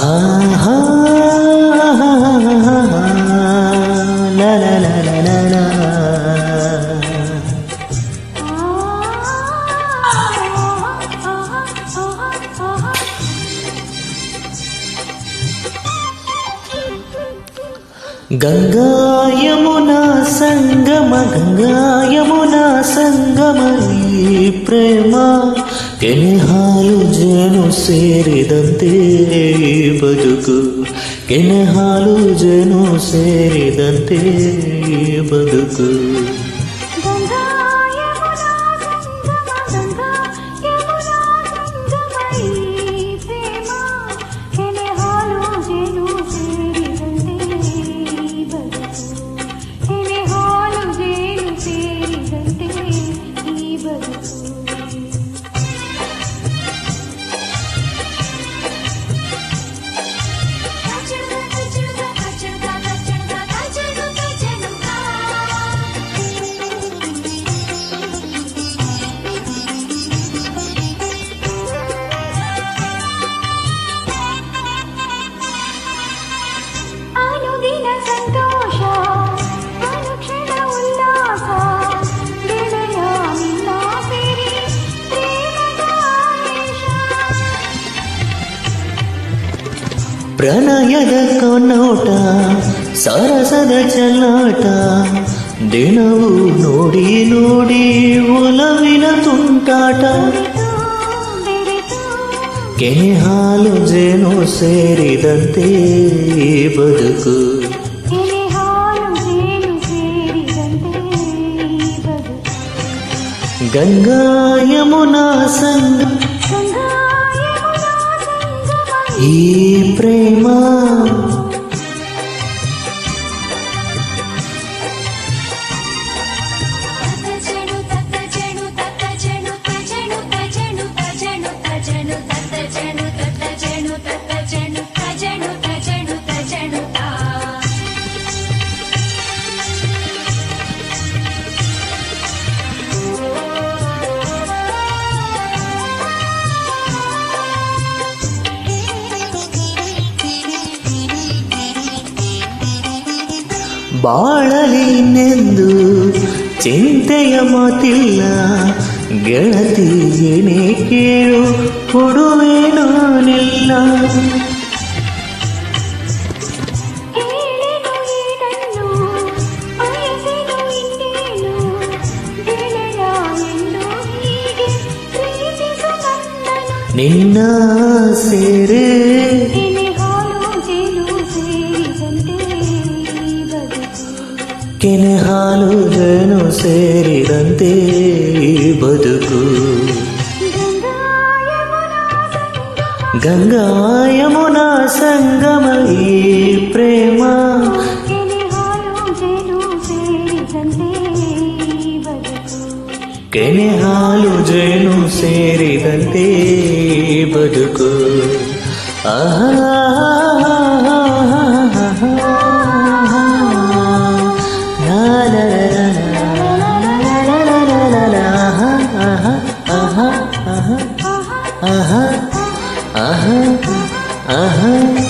ಆಹಾ ಲಾ ಲಾ ಲಾ ಲಾ ಲಾ ಲಾ. ಗಂಗಾ ಯಮುನಾ ಸಂಗಮ ಗಂಗಾ ಯಮುನಾ ಸಂಗಮ ಈ ಪ್ರೇಮ ಕೆನೆ ಹಾಲು ಜೇನು ಸೇರಿದಂತೆ ಈ ಬದುಕು ಕೆನೆ ಹಾಲು ಜೇನು ಸೇರಿದಂತೆ ಈ ಬದುಕು. ಪ್ರಣಯದ ಕೊನೋಟ ಸರಸದ ಚೆಲ್ಲಾಟ ದಿನವೂ ನೋಡಿ ನೋಡಿ ಒಲವಿನ ತುಂಟಾಟ. ಕೆನೆ ಹಾಲು ಜೇನು ಸೇರಿದಂತೆ ಈ ಬದುಕು ಗಂಗಾ ಯಮುನಾ ಸಂಗ ಈ ಪ್ರೇಮ. ಬಾಳಲಿನೆಂದು ಚಿಂತೆಯ ಮಾತಿಲ್ಲ ಗೆಳತಿ ಏನೇ ಕೇಳು ಕೊಡುವೆ ನಾನಿಲ್ಲ. ನಿನ್ನ ಸೇರೆ ಕೆನೆ ಹಾಲು ಜೇನು ಸೇರಿದಂತೆ ಈ ಬದುಕು ಗಂಗಾ ಯಮುನಾ ಸಂಗಮ ಈ ಪ್ರೇಮ. ಕೆನೆ ಹಾಲು ಜೇನು ಸೇರಿದಂತೆ ಈ ಬದುಕು. ಆಹಾ aha aha aha